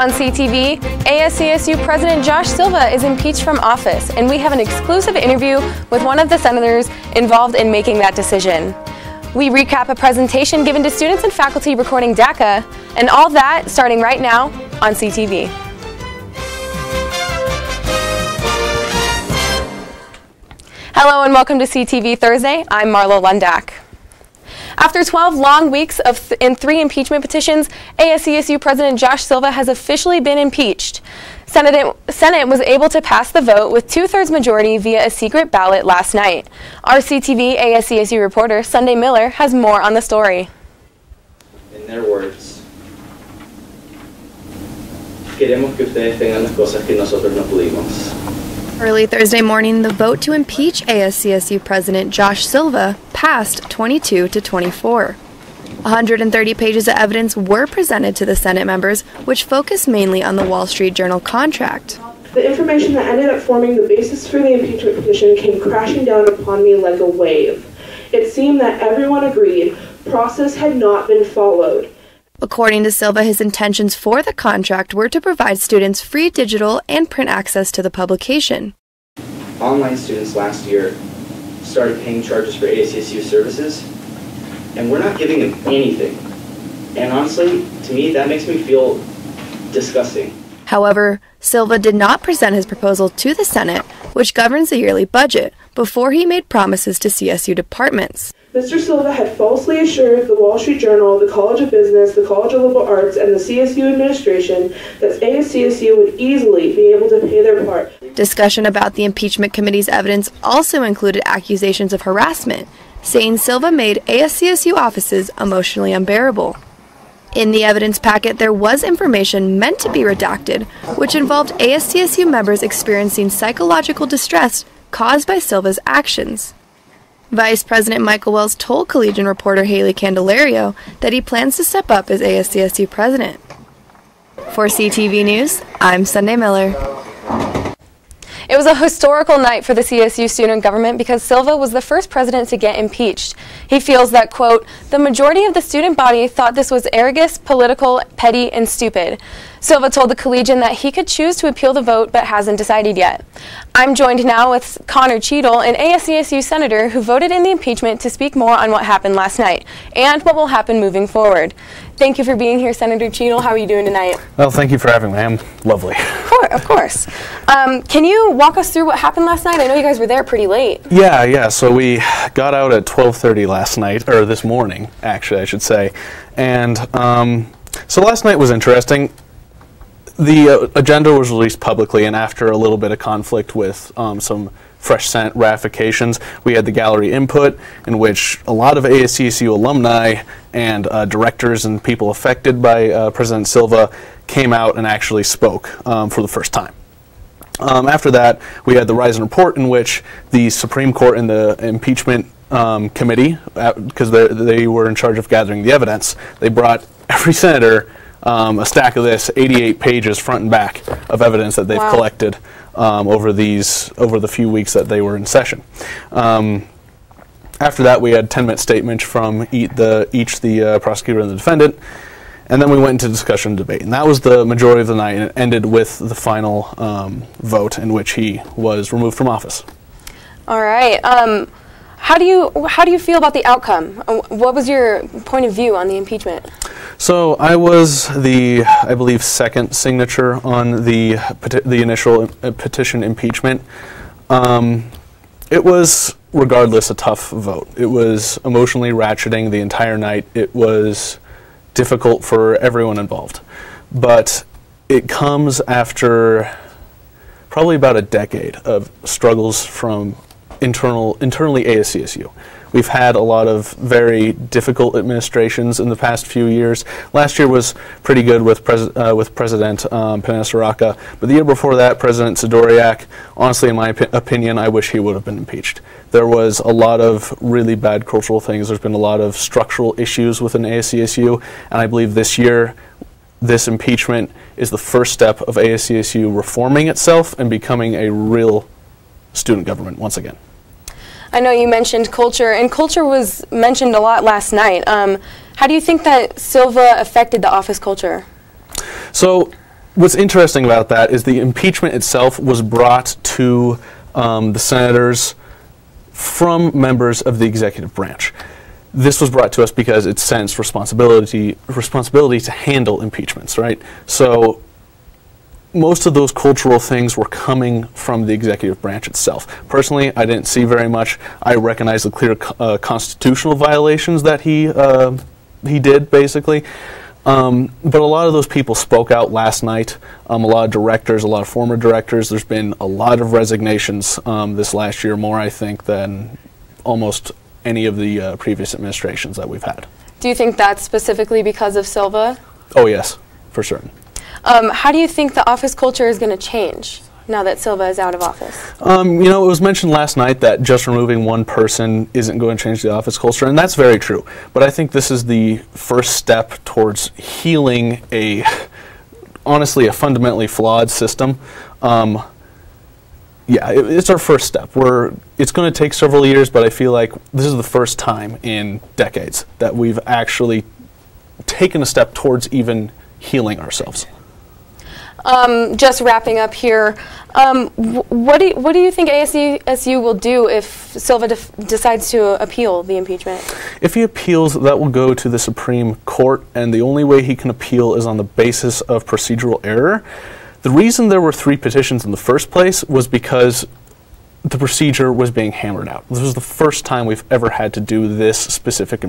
On CTV, ASCSU President Josh Silva is impeached from office, and we have an exclusive interview with one of the senators involved in making that decision. We recap a presentation given to students and faculty recording DACA, and all that starting right now on CTV. Hello and welcome to CTV Thursday. I'm Marlo Lundak. After 12 long weeks in 3 impeachment petitions, ASCSU President Josh Silva has officially been impeached. Senate was able to pass the vote with 2/3 majority via a secret ballot last night. Our CTV ASCSU reporter, Sunday Miller, has more on the story. In their words, queremos que ustedes tengan las cosas que nosotros no pudimos. Early Thursday morning, the vote to impeach ASCSU President Josh Silva passed 22 to 24. 130 pages of evidence were presented to the Senate members, which focused mainly on the Wall Street Journal contract. The information that ended up forming the basis for the impeachment petition came crashing down upon me like a wave. It seemed that everyone agreed process had not been followed. According to Silva, his intentions for the contract were to provide students free digital and print access to the publication. Online students last year started paying charges for ASCSU services, and we're not giving them anything. And honestly, to me, that makes me feel disgusting. However, Silva did not present his proposal to the Senate, which governs the yearly budget, before he made promises to CSU departments. Mr. Silva had falsely assured the Wall Street Journal, the College of Business, the College of Liberal Arts, and the CSU administration that ASCSU would easily be able to pay their part. Discussion about the impeachment committee's evidence also included accusations of harassment, saying Silva made ASCSU offices emotionally unbearable. In the evidence packet, there was information meant to be redacted, which involved ASCSU members experiencing psychological distress caused by Silva's actions. Vice President Michael Wells told Collegian reporter Haley Candelario that he plans to step up as ASCSU president. For CTV News, I'm Sunday Miller. It was a historical night for the CSU student government because Silva was the first president to get impeached. He feels that, quote, the majority of the student body thought this was arrogant, political, petty, and stupid. Silva told the Collegian that he could choose to appeal the vote but hasn't decided yet. I'm joined now with Cheadle, an ASCSU senator who voted in the impeachment, to speak more on what happened last night and what will happen moving forward. Thank you for being here, Senator Cheadle. How are you doing tonight? Well, thank you for having me. I'm lovely. Of course. Can you walk us through what happened last night? I know you guys were there pretty late. Yeah. So we got out at 12:30 last night, or this morning, actually, I should say. And so last night was interesting. The agenda was released publicly, and after a little bit of conflict with some fresh Senate ratifications, we had the gallery input, in which a lot of ASCSU alumni and directors and people affected by President Silva came out and actually spoke for the first time. After that, we had the Rise and Report, in which the Supreme Court and the impeachment committee, because they were in charge of gathering the evidence, they brought every senator a stack of this, 88 pages front and back of evidence that they've collected over the few weeks that they were in session. After that, we had 10-minute statements from each the prosecutor and the defendant, and then we went into discussion and debate. And that was the majority of the night, and it ended with the final vote in which he was removed from office. All right. How do you feel about the outcome? What was your point of view on the impeachment? So I was the, I believe, second signature on the initial petition impeachment. It was, regardless, a tough vote. It was emotionally ratcheting the entire night. It was difficult for everyone involved. But it comes after probably about a decade of struggles from internally ASCSU. We've had a lot of very difficult administrations in the past few years. Last year was pretty good with President Panasaraka, but the year before that, President Sidoriak, honestly, in my opinion, I wish he would have been impeached. There was a lot of really bad cultural things. There's been a lot of structural issues within ASCSU, and I believe this year, this impeachment is the first step of ASCSU reforming itself and becoming a real student government once again. I know you mentioned culture, and culture was mentioned a lot last night. How do you think that Silva affected the office culture? So what's interesting about that is the impeachment itself was brought to the senators from members of the executive branch. This was brought to us because it sensed responsibility to handle impeachments, right? So most of those cultural things were coming from the executive branch itself. Personally, I didn't see very much. I recognize the clear constitutional violations that he did, basically. But a lot of those people spoke out last night. A lot of directors, a lot of former directors. There's been a lot of resignations this last year, more I think than almost any of the previous administrations that we've had. Do you think that's specifically because of Silva? Oh yes, for certain. How do you think the office culture is going to change now that Silva is out of office? You know, it was mentioned last night that just removing one person isn't going to change the office culture, and that's very true. But I think this is the first step towards healing honestly, a fundamentally flawed system. Yeah, it's our first step. It's going to take several years, but I feel like this is the first time in decades that we've actually taken a step towards even healing ourselves. Just wrapping up here, what do you think ASCSU will do if Silva decides to appeal the impeachment? If he appeals, that will go to the Supreme Court, and the only way he can appeal is on the basis of procedural error. The reason there were 3 petitions in the first place was because the procedure was being hammered out. This was the first time we've ever had to do this specific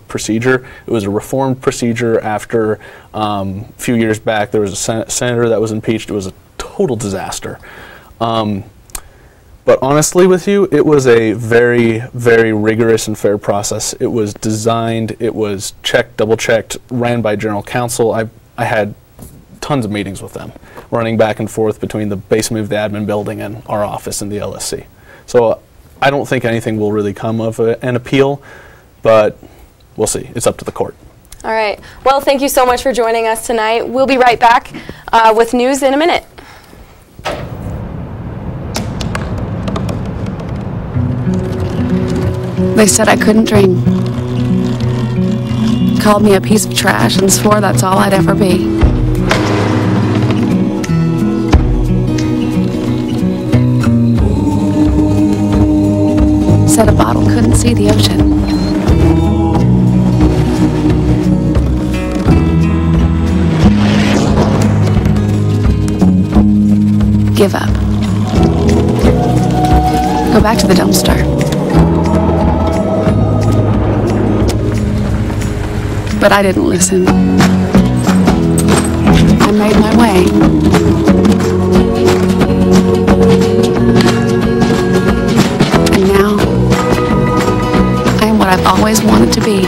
procedure. It was a reformed procedure after a few years back. There was a senator that was impeached. It was a total disaster. But honestly with you, it was a very, very rigorous and fair process. It was designed, it was checked, double-checked, ran by general counsel. I had tons of meetings with them, running back and forth between the basement of the admin building and our office in the LSC. So I don't think anything will really come of an appeal, but we'll see. It's up to the court. All right. Well, thank you so much for joining us tonight. We'll be right back with news in a minute. They said I couldn't dream. Called me a piece of trash and swore that's all I'd ever be. Said a bottle couldn't see the ocean. Give up. Go back to the dumpster. But I didn't listen. I made my way. I've always wanted to be.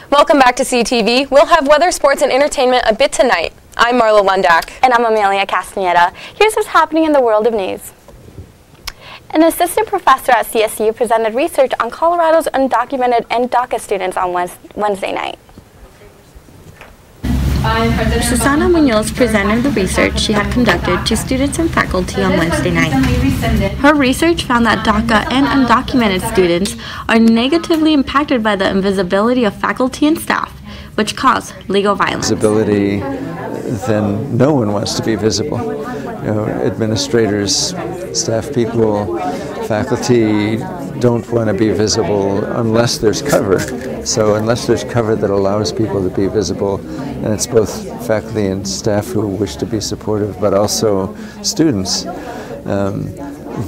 Welcome back to CTV. We'll have weather, sports, and entertainment a bit tonight. I'm Marlo Lundak. And I'm Amelia Casteneda. Here's what's happening in the world of news. An assistant professor at CSU presented research on Colorado's undocumented and DACA students on Wednesday night. Susana Munoz presented the research she had conducted to students and faculty on Wednesday night. Her research found that DACA and undocumented students are negatively impacted by the invisibility of faculty and staff, which cause legal violence. Visibility, then no one wants to be visible. You know, administrators, staff people, faculty don't want to be visible unless there's cover. So unless there's cover that allows people to be visible, and it's both faculty and staff who wish to be supportive, but also students,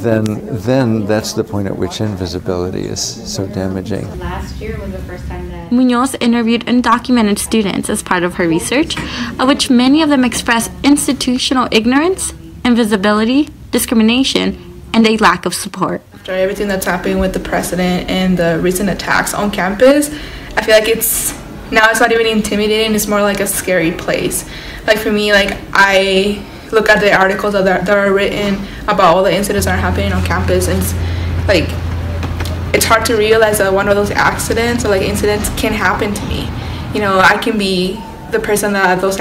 then that's the point at which invisibility is so damaging. Last year was the first time that Munoz interviewed undocumented students as part of her research, of which many of them express institutional ignorance, invisibility, discrimination, and a lack of support. After everything that's happening with the president and the recent attacks on campus, I feel like it's not even intimidating, it's more like a scary place. Like for me, like I look at the articles that are written about all the incidents that are happening on campus, and it's hard to realize that one of those accidents or like incidents can happen to me. You know, I can be the person that those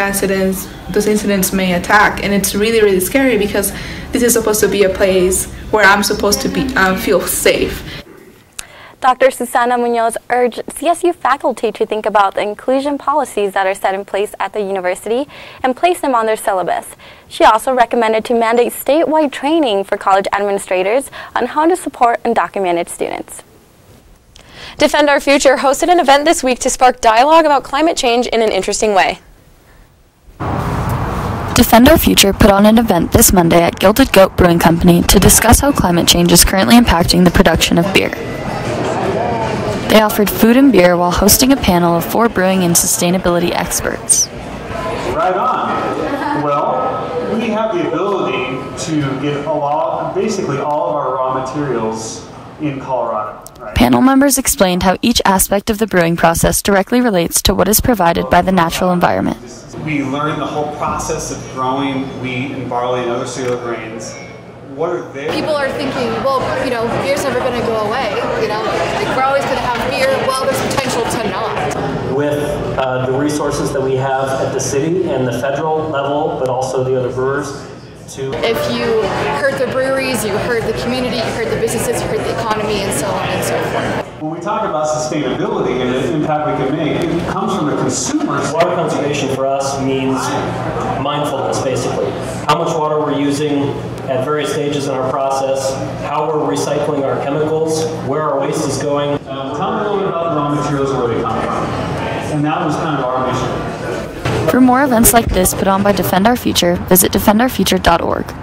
incidents may attack, and it's really, really scary because this is supposed to be a place where I'm supposed to be feel safe. Dr. Susana Munoz urged CSU faculty to think about the inclusion policies that are set in place at the university and place them on their syllabus. She also recommended to mandate statewide training for college administrators on how to support undocumented students. Defend Our Future hosted an event this week to spark dialogue about climate change in an interesting way. Defend Our Future put on an event this Monday at Gilded Goat Brewing Company to discuss how climate change is currently impacting the production of beer. They offered food and beer while hosting a panel of 4 brewing and sustainability experts. Right on. Well, we have the ability to get basically all of our raw materials in Colorado. Right? Panel members explained how each aspect of the brewing process directly relates to what is provided by the natural environment. We learned the whole process of growing wheat and barley and other cereal grains. What are they? People are thinking, well, beer's never going to go away. Like we're always going to have beer. Well, there's potential to not. With the resources that we have at the city and the federal level, but also the other brewers, if you hurt the breweries, you hurt the community, you hurt the businesses, you hurt the economy, and so on and so forth. When we talk about sustainability and the impact we can make, it comes from the consumers. Water conservation for us means mindfulness, basically. How much water we're using at various stages in our process, how we're recycling our chemicals, where our waste is going. Tell me a little bit about the raw materials, where they come from. And that was kind of our mission. For more events like this put on by Defend Our Future, visit defendourfuture.org.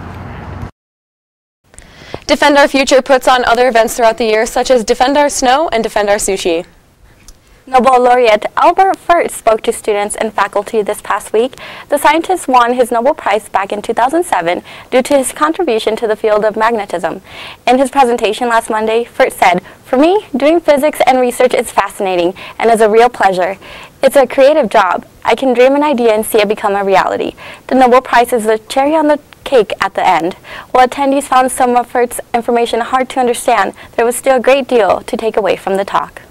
Defend Our Future puts on other events throughout the year, such as Defend Our Snow and Defend Our Sushi. Nobel laureate Albert Fert spoke to students and faculty this past week. The scientist won his Nobel Prize back in 2007 due to his contribution to the field of magnetism. In his presentation last Monday, Fert said, "For me, doing physics and research is fascinating and is a real pleasure. It's a creative job. I can dream an idea and see it become a reality. The Nobel Prize is the cherry on the cake at the end." While attendees found some of Fert's information hard to understand, there was still a great deal to take away from the talk.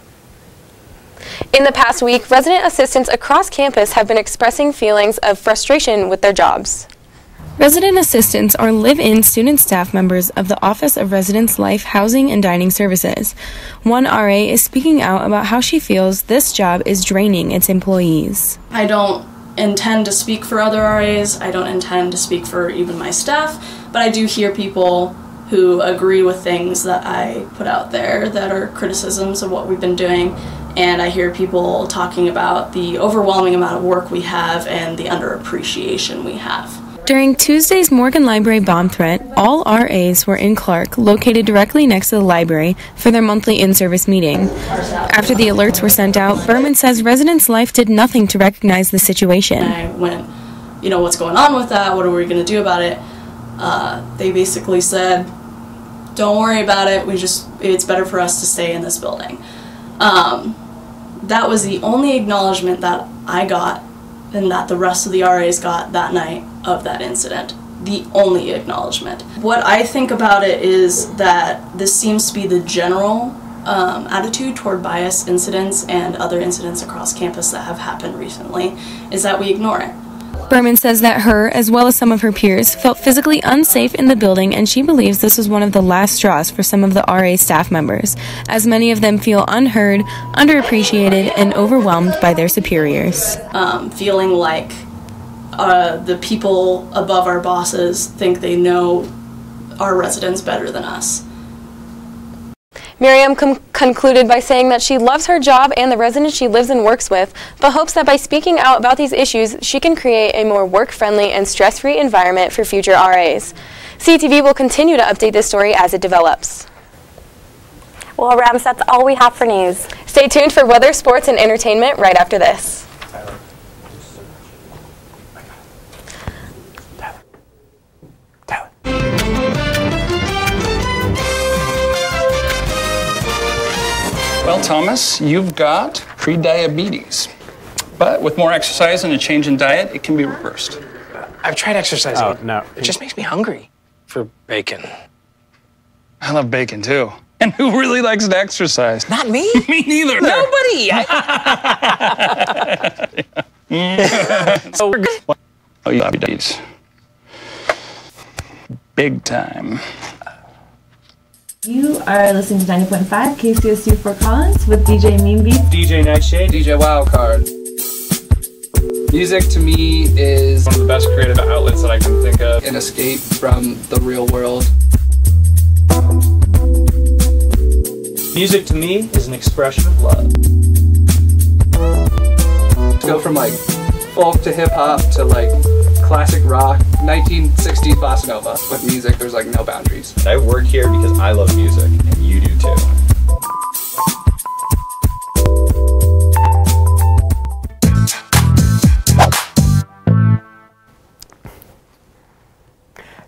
In the past week, resident assistants across campus have been expressing feelings of frustration with their jobs. Resident assistants are live-in student staff members of the Office of Residence Life, Housing, and Dining Services. One RA is speaking out about how she feels this job is draining its employees. I don't intend to speak for other RAs, I don't intend to speak for even my staff, but I do hear people who agree with things that I put out there that are criticisms of what we've been doing, and I hear people talking about the overwhelming amount of work we have and the underappreciation we have. During Tuesday's Morgan Library bomb threat, all RAs were in Clark, located directly next to the library, for their monthly in-service meeting. After the alerts were sent out, Berman says Residence Life did nothing to recognize the situation. I went, what's going on with that? What are we going to do about it? They basically said, don't worry about it. It's better for us to stay in this building. That was the only acknowledgement that I got and that the rest of the RAs got that night of that incident. The only acknowledgement. What I think about it is that this seems to be the general attitude toward bias incidents and other incidents across campus that have happened recently, is that we ignore it. Berman says that her, as well as some of her peers, felt physically unsafe in the building, and she believes this was one of the last straws for some of the RA staff members, as many of them feel unheard, underappreciated, and overwhelmed by their superiors. Feeling like the people above our bosses think they know our residents better than us. Miriam concluded by saying that she loves her job and the residents she lives and works with, but hopes that by speaking out about these issues, she can create a more work-friendly and stress-free environment for future RAs. CTV will continue to update this story as it develops. Well, Rams, that's all we have for news. Stay tuned for weather, sports, and entertainment right after this. Well, Thomas, you've got pre-diabetes. But with more exercise and a change in diet, it can be reversed. I've tried exercising. Oh, no. It just makes me hungry for bacon. I love bacon, too. And who really likes to exercise? Not me. Me neither. Nobody. Oh, you have diabetes. Big time. You are listening to 90.5 KCSU Fort Collins with DJ Meanbeat, DJ Nightshade, DJ Wildcard. Music to me is one of the best creative outlets that I can think of. An escape from the real world. Music to me is an expression of love. Go from like folk to hip hop to like classic rock, 1960s bossa nova. With music, there's like no boundaries. I work here because I love music, and you do too.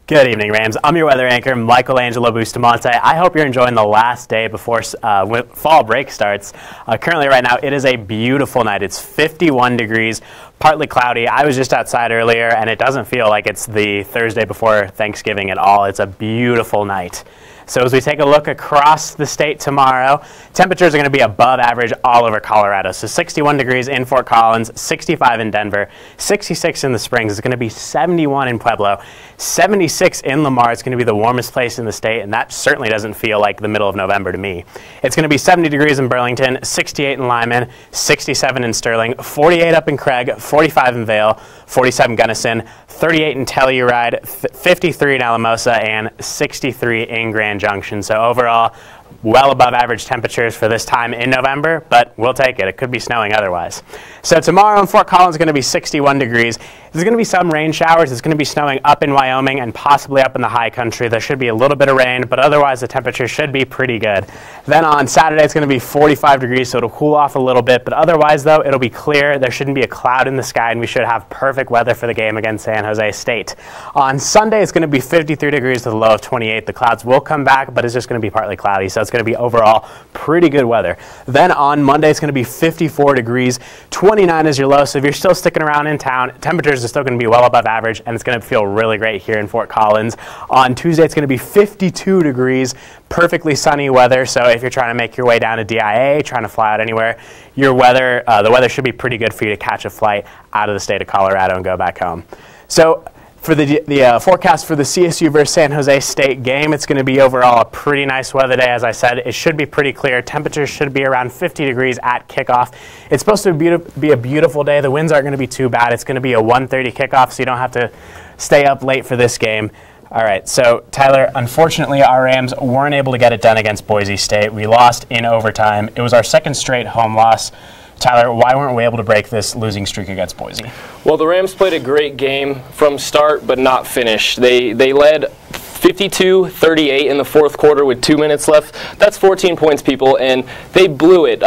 Good evening, Rams. I'm your weather anchor, Michelangelo Bustamante. I hope you're enjoying the last day before fall break starts. Currently, right now, it is a beautiful night. It's 51 degrees, partly cloudy. I was just outside earlier, and it doesn't feel like it's the Thursday before Thanksgiving at all. It's a beautiful night. So as we take a look across the state tomorrow, temperatures are going to be above average all over Colorado. So 61 degrees in Fort Collins, 65 in Denver, 66 in the Springs. It's going to be 71 in Pueblo, 76 in Lamar. It's going to be the warmest place in the state, and that certainly doesn't feel like the middle of November to me. It's going to be 70 degrees in Burlington, 68 in Lyman, 67 in Sterling, 48 up in Craig, 45 in Vail, 47 Gunnison, 38 in Telluride, 53 in Alamosa, and 63 in Grand Junction. So overall, well above average temperatures for this time in November, but we'll take it. It could be snowing otherwise. So tomorrow in Fort Collins is going to be 61 degrees. There's going to be some rain showers. It's going to be snowing up in Wyoming and possibly up in the high country. There should be a little bit of rain, but otherwise the temperature should be pretty good. Then on Saturday it's going to be 45 degrees, so it'll cool off a little bit, but otherwise though it'll be clear. There shouldn't be a cloud in the sky, and we should have perfect weather for the game against San Jose State. On Sunday it's going to be 53 degrees with a low of 28. The clouds will come back, but it's just going to be partly cloudy, so it's going to be overall pretty good weather. Then on Monday it's going to be 54 degrees, 29 is your low, so if you're still sticking around in town, temperatures are still going to be well above average, and it's going to feel really great here in Fort Collins. On Tuesday it's going to be 52 degrees, perfectly sunny weather, so if you're trying to make your way down to DIA, trying to fly out anywhere, the weather should be pretty good for you to catch a flight out of the state of Colorado and go back home. So for the forecast for the CSU versus San Jose State game, it's going to be overall a pretty nice weather day. As I said, it should be pretty clear. Temperatures should be around 50 degrees at kickoff. It's supposed to be a beautiful day. The winds aren't going to be too bad. It's going to be a 1:30 kickoff, so you don't have to stay up late for this game. All right, so Tyler, unfortunately our Rams weren't able to get it done against Boise State. We lost in overtime. It was our second straight home loss. Tyler, why weren't we able to break this losing streak against Boise? Well, the Rams played a great game from start but not finish. They led 52-38 in the fourth quarter with 2 minutes left. That's 14 points, people, and they blew it.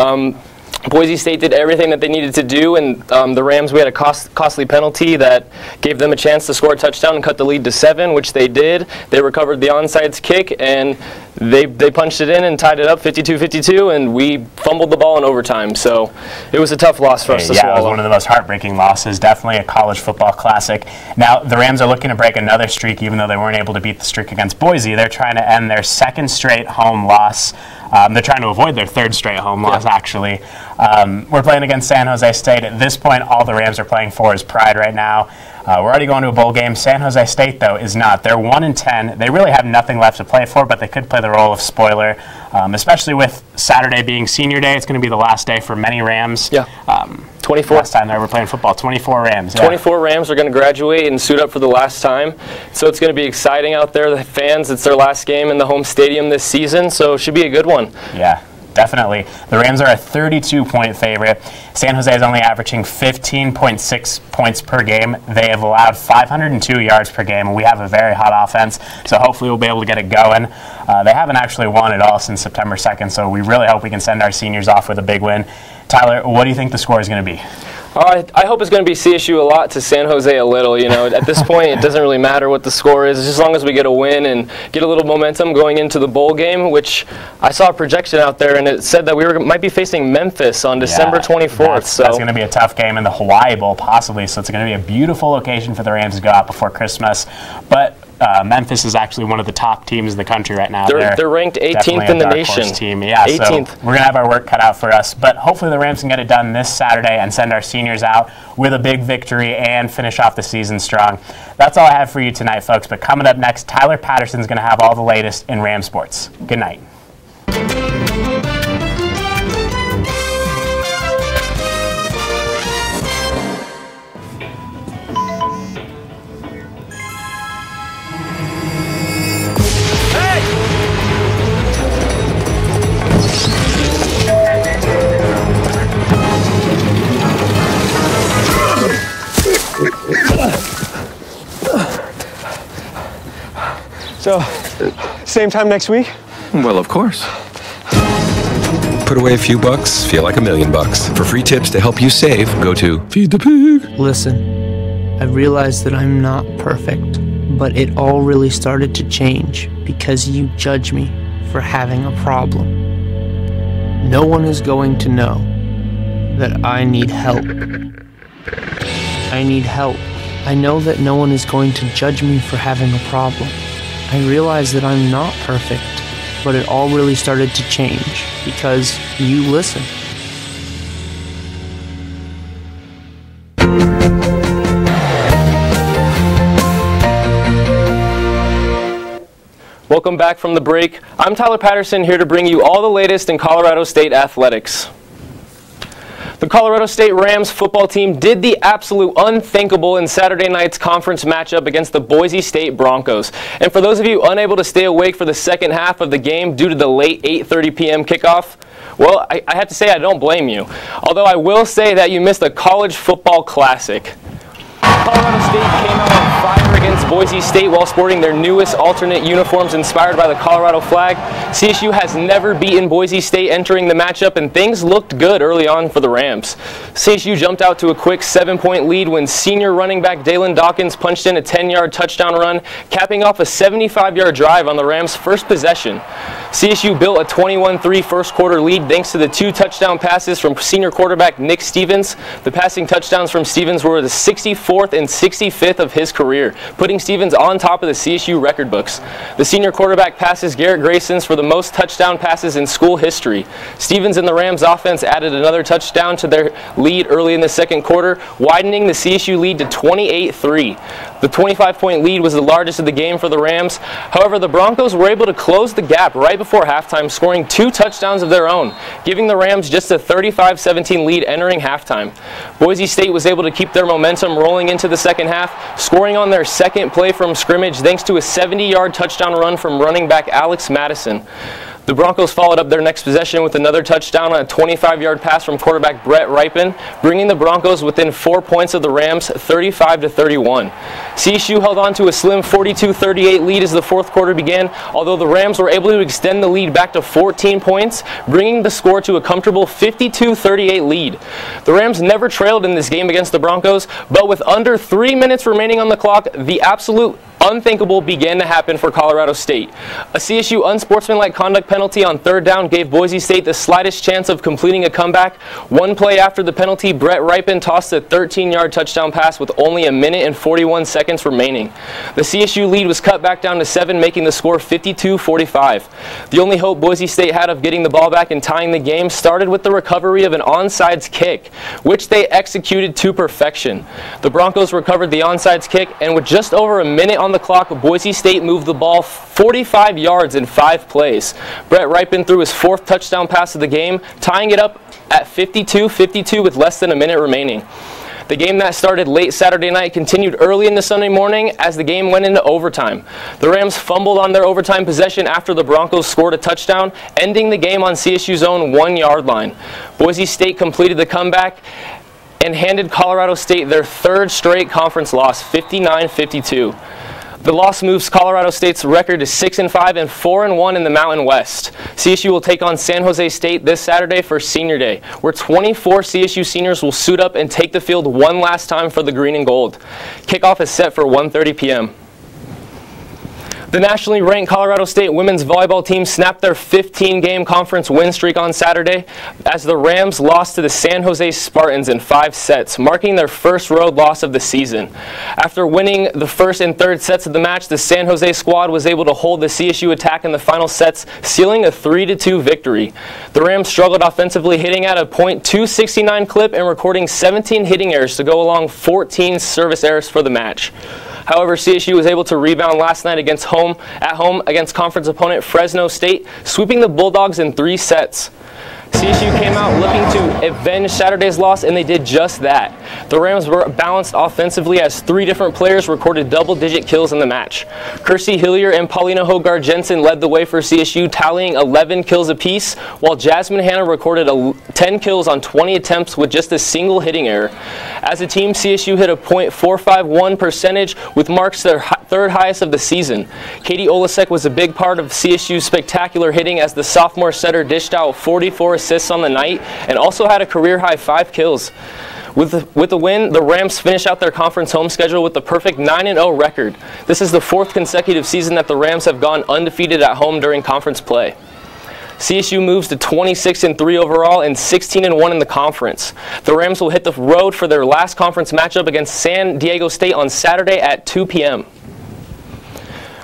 Boise State did everything that they needed to do, and the Rams, we had a costly penalty that gave them a chance to score a touchdown and cut the lead to 7, which they did. They recovered the onside kick, and they punched it in and tied it up 52-52, and we fumbled the ball in overtime. So it was a tough loss for us to swallow. Yeah, it was one of the most heartbreaking losses, definitely a college football classic. Now, the Rams are looking to break another streak, even though they weren't able to beat the streak against Boise. They're trying to end their second straight home loss. They're trying to avoid their third straight home loss, actually. We're playing against San Jose State. At this point, all the Rams are playing for is pride right now. We're already going to a bowl game. San Jose State, though, is not. They're 1-10. They really have nothing left to play for, but they could play the role of spoiler, especially with Saturday being senior day. It's going to be the last day for many Rams. Yeah. 24. Last time they were playing football, 24 Rams. Yeah. 24 Rams are going to graduate and suit up for the last time. So it's going to be exciting out there. The fans, it's their last game in the home stadium this season, so it should be a good one. Yeah. Definitely. The Rams are a 32-point favorite. San Jose is only averaging 15.6 points per game. They have allowed 502 yards per game, and we have a very hot offense, so hopefully we'll be able to get it going. They haven't actually won at all since September 2nd, so we really hope we can send our seniors off with a big win. Tyler, what do you think the score is going to be? I hope it's going to be CSU a lot to San Jose a little. You know, at this point, it doesn't really matter what the score is, as long as we get a win and get a little momentum going into the bowl game, which I saw a projection out there, and it said that we might be facing Memphis on December 24th. That's going to be a tough game in the Hawaii Bowl, possibly, so it's going to be a beautiful location for the Rams to go out before Christmas. But Memphis is actually one of the top teams in the country right now. They're ranked 18th in the nation. Team. Yeah, 18th. So we're going to have our work cut out for us. But hopefully the Rams can get it done this Saturday and send our seniors out with a big victory and finish off the season strong. That's all I have for you tonight, folks. But coming up next, Tyler Patterson's going to have all the latest in Ram sports. Good night. So, same time next week? Well, of course. Put away a few bucks, feel like $1 million. For free tips to help you save, go to Feed the Pig. Listen, I realize that I'm not perfect, but it all really started to change because you judge me for having a problem. No one is going to know that I need help. I need help. I know that no one is going to judge me for having a problem. I realize that I'm not perfect, but it all really started to change because you listen. Welcome back from the break. I'm Tyler Patterson, here to bring you all the latest in Colorado State athletics. The Colorado State Rams football team did the absolute unthinkable in Saturday night's conference matchup against the Boise State Broncos. And for those of you unable to stay awake for the second half of the game due to the late 8:30 p.m. kickoff, well, I have to say I don't blame you. Although I will say that you missed a college football classic. Colorado State came out on fire against Boise State while sporting their newest alternate uniforms inspired by the Colorado flag. CSU has never beaten Boise State entering the matchup, and things looked good early on for the Rams. CSU jumped out to a quick 7-point lead when senior running back Dalen Dawkins punched in a 10-yard touchdown run, capping off a 75-yard drive on the Rams' first possession. CSU built a 21-3 first-quarter lead thanks to the 2 touchdown passes from senior quarterback Nick Stevens. The passing touchdowns from Stevens were the 64th and 65th of his career, putting Stevens on top of the CSU record books. The senior quarterback passes Garrett Grayson's for the most touchdown passes in school history. Stevens and the Rams offense added another touchdown to their lead early in the second quarter, widening the CSU lead to 28-3. The 25-point lead was the largest of the game for the Rams. However, the Broncos were able to close the gap right before halftime, scoring 2 touchdowns of their own, giving the Rams just a 35-17 lead entering halftime. Boise State was able to keep their momentum rolling into the second half, scoring on their second play from scrimmage thanks to a 70-yard touchdown run from running back Alex Madison. The Broncos followed up their next possession with another touchdown on a 25-yard pass from quarterback Brett Ripon, bringing the Broncos within 4 points of the Rams, 35-31. CSU held on to a slim 42-38 lead as the fourth quarter began, although the Rams were able to extend the lead back to 14 points, bringing the score to a comfortable 52-38 lead. The Rams never trailed in this game against the Broncos, but with under 3 minutes remaining on the clock, the absolute unthinkable began to happen for Colorado State. A CSU unsportsmanlike conduct penalty on third down gave Boise State the slightest chance of completing a comeback. One play after the penalty, Brett Ripon tossed a 13-yard touchdown pass with only a minute and 41 seconds remaining. The CSU lead was cut back down to 7, making the score 52-45. The only hope Boise State had of getting the ball back and tying the game started with the recovery of an onside kick, which they executed to perfection. The Broncos recovered the onside kick, and with just over a minute on the clock, Boise State moved the ball 45 yards in 5 plays. Brett Ripon threw his 4th touchdown pass of the game, tying it up at 52-52 with less than a minute remaining. The game that started late Saturday night continued early into Sunday morning as the game went into overtime. The Rams fumbled on their overtime possession after the Broncos scored a touchdown, ending the game on CSU's own 1-yard line. Boise State completed the comeback and handed Colorado State their 3rd straight conference loss, 59-52. The loss moves Colorado State's record to 6-5 and 4-1 in the Mountain West. CSU will take on San Jose State this Saturday for Senior Day, where 24 CSU seniors will suit up and take the field one last time for the green and gold. Kickoff is set for 1:30 p.m. The nationally ranked Colorado State women's volleyball team snapped their 15-game conference win streak on Saturday as the Rams lost to the San Jose Spartans in 5 sets, marking their first road loss of the season. After winning the first and third sets of the match, the San Jose squad was able to hold the CSU attack in the final sets, sealing a 3-2 victory. The Rams struggled offensively, hitting at a .269 clip and recording 17 hitting errors to go along 14 service errors for the match. However, CSU was able to rebound last night at home against conference opponent Fresno State, sweeping the Bulldogs in 3 sets. CSU came out looking to avenge Saturday's loss, and they did just that. The Rams were balanced offensively as 3 different players recorded double-digit kills in the match. Kirsty Hillier and Paulina Hogarth-Jensen led the way for CSU, tallying 11 kills apiece, while Jasmine Hanna recorded 10 kills on 20 attempts with just a single hitting error. As a team, CSU hit a .451 percentage, with marks their third highest of the season. Katie Olasek was a big part of CSU's spectacular hitting as the sophomore setter dished out 44 assists on the night and also had a career-high 5 kills. With the win, the Rams finish out their conference home schedule with the perfect 9-0 record. This is the 4th consecutive season that the Rams have gone undefeated at home during conference play. CSU moves to 26-3 overall and 16-1 in the conference. The Rams will hit the road for their last conference matchup against San Diego State on Saturday at 2 p.m.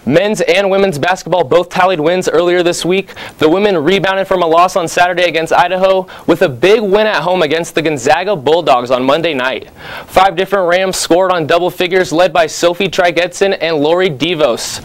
Men's and women's basketball both tallied wins earlier this week. The women rebounded from a loss on Saturday against Idaho with a big win at home against the Gonzaga Bulldogs on Monday night. 5 different Rams scored on double figures, led by Sophie Trigetson and Lori Devos,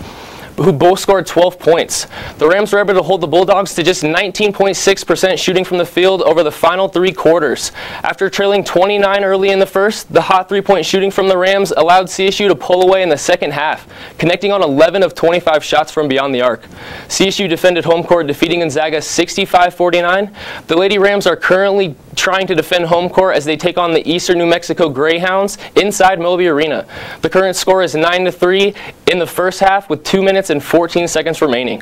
who both scored 12 points. The Rams were able to hold the Bulldogs to just 19.6% shooting from the field over the final 3 quarters. After trailing 29 early in the first, the hot 3-point shooting from the Rams allowed CSU to pull away in the second half, connecting on 11 of 25 shots from beyond the arc. CSU defended home court, defeating Gonzaga 65-49. The Lady Rams are currently trying to defend home court as they take on the Eastern New Mexico Greyhounds inside Moby Arena. The current score is 9-3 in the first half with 2 minutes and 14 seconds remaining.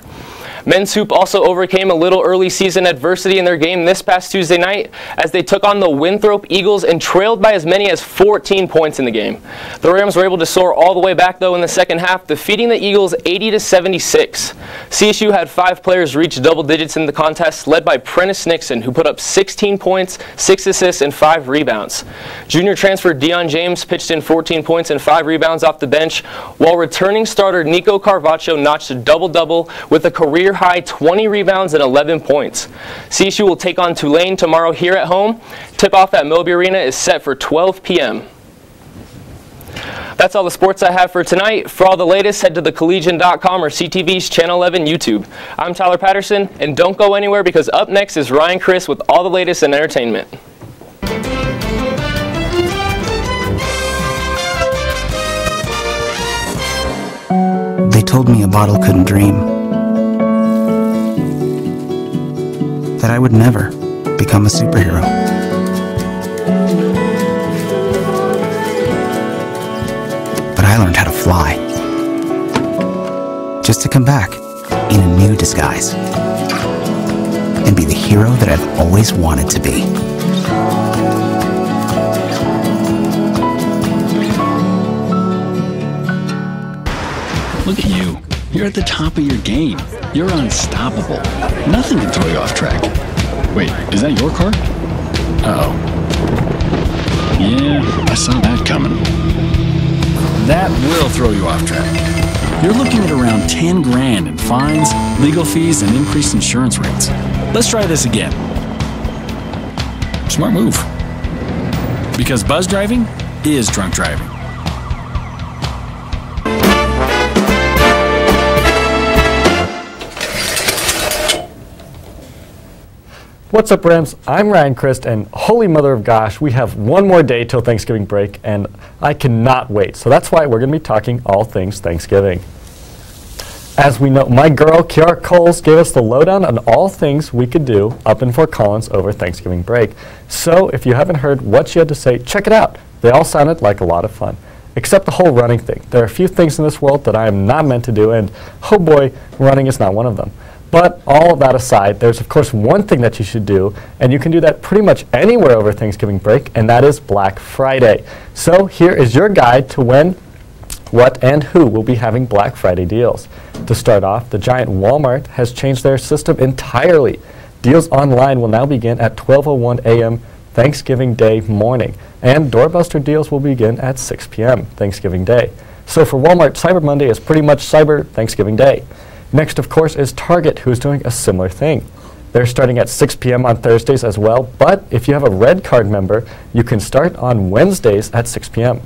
Men's hoop also overcame a little early season adversity in their game this past Tuesday night as they took on the Winthrop Eagles and trailed by as many as 14 points in the game. The Rams were able to soar all the way back though in the second half, defeating the Eagles 80-76. CSU had 5 players reach double digits in the contest, led by Prentice Nixon, who put up 16 points, 6 assists, and 5 rebounds. Junior transfer Deion James pitched in 14 points and 5 rebounds off the bench, while returning starter Nico Carvacho notched a double-double with a career-high 20 rebounds and 11 points. CSU will take on Tulane tomorrow here at home. Tip-off at Moby Arena is set for 12 p.m. That's all the sports I have for tonight. For all the latest, head to thecollegian.com or CTV's Channel 11 YouTube. I'm Tyler Patterson, and don't go anywhere because up next is Ryan Crist with all the latest in entertainment. They told me a bottle couldn't dream. That I would never become a superhero. But I learned how to fly. Just to come back in a new disguise. And be the hero that I've always wanted to be. Look at you. You're at the top of your game. You're unstoppable. Nothing can throw you off track. Wait, is that your car? Uh-oh. Yeah, I saw that coming. That will throw you off track. You're looking at around 10 grand in fines, legal fees, and increased insurance rates. Let's try this again. Smart move. Because buzz driving is drunk driving. What's up, Rams? I'm Ryan Crist, and holy mother of gosh, we have one more day till Thanksgiving break, and I cannot wait. So that's why we're going to be talking all things Thanksgiving. As we know, my girl, Kiara Coles, gave us the lowdown on all things we could do up in Fort Collins over Thanksgiving break. So if you haven't heard what she had to say, check it out. They all sounded like a lot of fun, except the whole running thing. There are a few things in this world that I am not meant to do, and oh boy, running is not one of them. But all of that aside, there's of course one thing that you should do, and you can do that pretty much anywhere over Thanksgiving break, and that is Black Friday. So here is your guide to when what and who will be having Black Friday deals. To start off, the giant Walmart has changed their system entirely. Deals online will now begin at 12:01 a.m. Thanksgiving Day morning, and doorbuster deals will begin at 6 p.m. Thanksgiving Day. So for Walmart, Cyber Monday is pretty much Cyber Thanksgiving Day. Next, of course, is Target, who is doing a similar thing. They're starting at 6 p.m. on Thursdays as well, but if you have a Red Card member, you can start on Wednesdays at 6 p.m.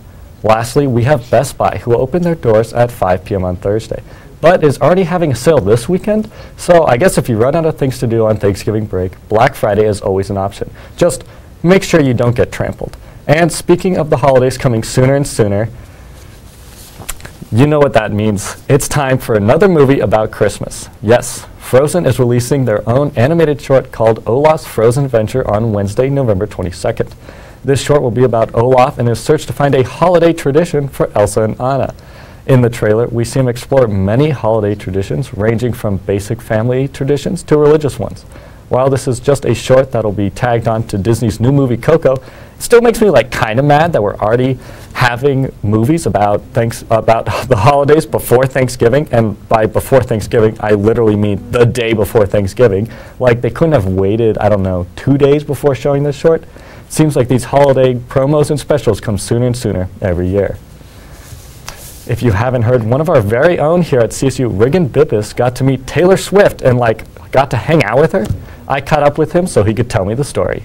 Lastly, we have Best Buy, who will open their doors at 5 p.m. on Thursday, but is already having a sale this weekend. So I guess if you run out of things to do on Thanksgiving break, Black Friday is always an option. Just make sure you don't get trampled. And speaking of the holidays coming sooner and sooner, you know what that means. It's time for another movie about Christmas. Yes, Frozen is releasing their own animated short called Olaf's Frozen Adventure on Wednesday, November 22nd. This short will be about Olaf and his search to find a holiday tradition for Elsa and Anna. In the trailer, we see him explore many holiday traditions, ranging from basic family traditions to religious ones. While this is just a short that'll be tagged on to Disney's new movie Coco, it still makes me kind of mad that we're already having movies about the holidays before Thanksgiving, and by before Thanksgiving, I literally mean the day before Thanksgiving. Like, they couldn't have waited, I don't know, 2 days before showing this short. Seems like these holiday promos and specials come sooner and sooner every year. If you haven't heard, one of our very own here at CSU, Riggin Bippis, got to meet Taylor Swift and got to hang out with her. I caught up with him so he could tell me the story.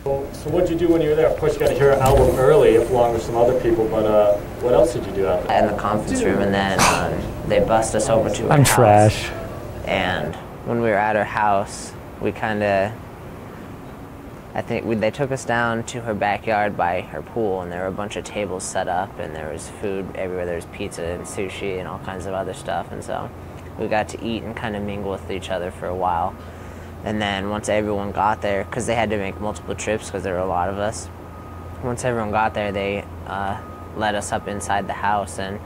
So what did you do when you were there? Of course, you got to hear her album early, along with some other people, but what else did you do out there? In the conference room, and then they bussed us over to her I'm house. trash. And when we were at her house, we kind of, they took us down to her backyard by her pool, and there were a bunch of tables set up, and there was food everywhere. There was pizza and sushi and all kinds of other stuff, and so we got to eat and kind of mingle with each other for a while. And then once everyone got there, because they had to make multiple trips because there were a lot of us, once everyone got there, they led us up inside the house, and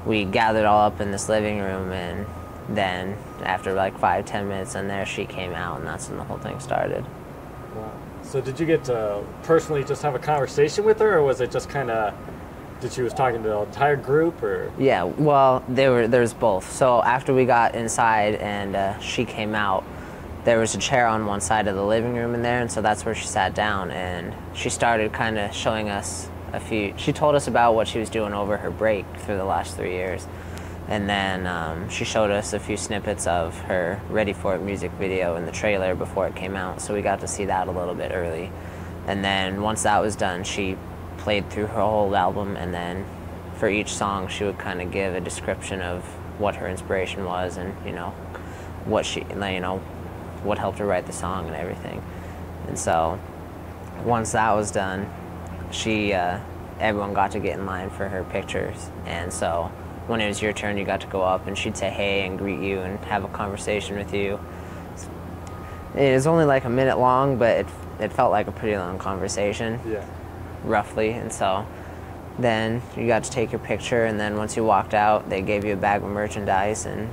we gathered all up in this living room, and then after 5-10 minutes in there, she came out, and that's when the whole thing started. Wow. So did you get to personally just have a conversation with her, or was it just kind of, did she was talking to the entire group, or? Yeah, well, there's both. So after we got inside and she came out, there was a chair on one side of the living room in there, and so that's where she sat down, and she started kind of showing us she told us about what she was doing over her break through the last 3 years. And then she showed us a few snippets of her Ready For It music video in the trailer before it came out, so we got to see that a little bit early. And then once that was done, she played through her whole album, and then for each song she would kind of give a description of what her inspiration was, and what what helped her write the song and everything. And so once that was done, everyone got to get in line for her pictures, and so when it was your turn, you got to go up, and she'd say hey and greet you and have a conversation with you. It was only a minute long, but it felt like a pretty long conversation. Yeah. Roughly. And so then you got to take your picture, and then once you walked out, they gave you a bag of merchandise, and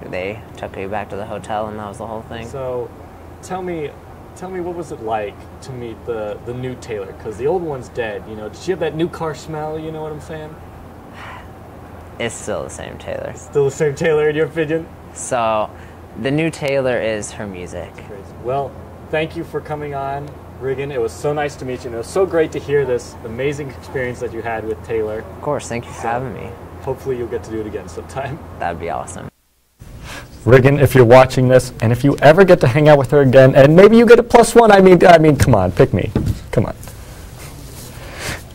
they took you back to the hotel, and that was the whole thing. So tell me what was it like to meet the new Taylor? Because the old one's dead. Did she have that new car smell? You know what I'm saying? It's still the same Taylor. Still the same Taylor, in your opinion? So, the new Taylor is her music. Crazy. Well, thank you for coming on, Riggin. It was so nice to meet you, and it was so great to hear this amazing experience that you had with Taylor. Of course, thank you for having me. Hopefully you'll get to do it again sometime. That'd be awesome. Riggin, if you're watching this, and if you ever get to hang out with her again, and maybe you get a +1, I mean, come on, pick me. Come on.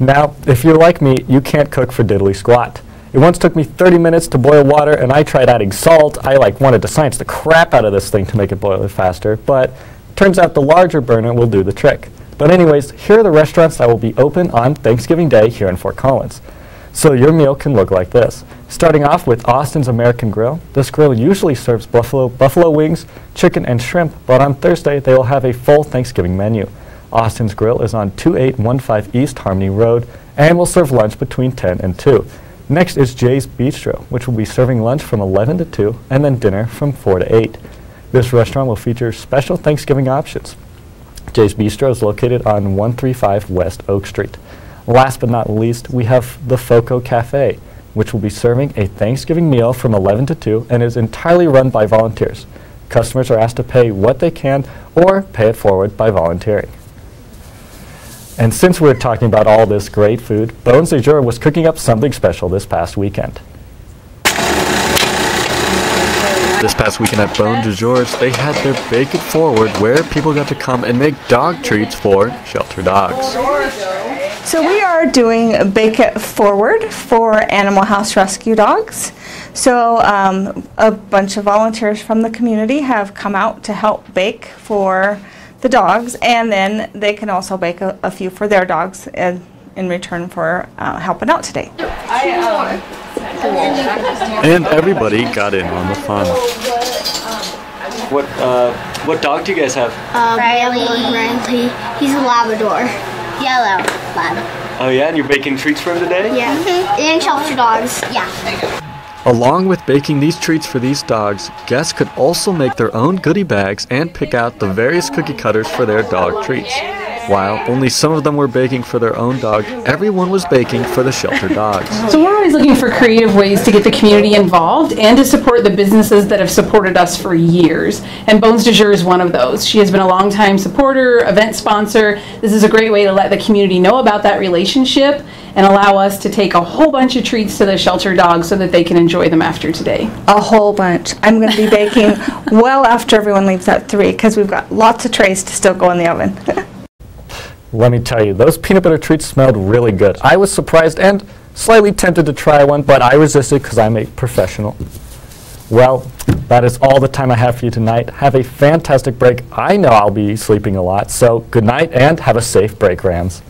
Now, if you're like me, you can't cook for diddly squat. It once took me 30 minutes to boil water, and I tried adding salt. I wanted to science the crap out of this thing to make it boil faster, but turns out the larger burner will do the trick. But anyways, here are the restaurants that will be open on Thanksgiving Day here in Fort Collins. So your meal can look like this. Starting off with Austin's American Grill. This grill usually serves buffalo wings, chicken, and shrimp, but on Thursday they will have a full Thanksgiving menu. Austin's Grill is on 2815 East Harmony Road and will serve lunch between 10 and 2. Next is Jay's Bistro, which will be serving lunch from 11 to 2 and then dinner from 4 to 8. This restaurant will feature special Thanksgiving options. Jay's Bistro is located on 135 West Oak Street. Last but not least, we have the Foco Cafe. which will be serving a Thanksgiving meal from 11 to 2 and is entirely run by volunteers. Customers are asked to pay what they can or pay it forward by volunteering. And since we're talking about all this great food, Bones du Jour was cooking up something special this past weekend. This past weekend at Bones du Jour, they had their Bake It Forward, where people got to come and make dog treats for shelter dogs. So we are doing Bake It Forward for Animal House Rescue Dogs. So a bunch of volunteers from the community have come out to help bake for the dogs, and then they can also bake a few for their dogs in return for helping out today. And everybody got in on the fun. What dog do you guys have? Riley. He's a Labrador. Yellow lab. Oh yeah, and you're baking treats for him today? Yeah. And shelter dogs. Yeah. Along with baking these treats for these dogs, guests could also make their own goodie bags and pick out the various cookie cutters for their dog treats. While only some of them were baking for their own dog, everyone was baking for the shelter dogs. So we're always looking for creative ways to get the community involved and to support the businesses that have supported us for years. And Bones du Jour is one of those. She has been a longtime supporter, event sponsor. This is a great way to let the community know about that relationship and allow us to take a whole bunch of treats to the shelter dogs so that they can enjoy them after today. A whole bunch. I'm going to be baking well after everyone leaves at 3 because we've got lots of trays to still go in the oven. Let me tell you, those peanut butter treats smelled really good. I was surprised and slightly tempted to try one, but I resisted because I'm a professional. Well, that is all the time I have for you tonight. Have a fantastic break. I know I'll be sleeping a lot, so good night and have a safe break, Rams.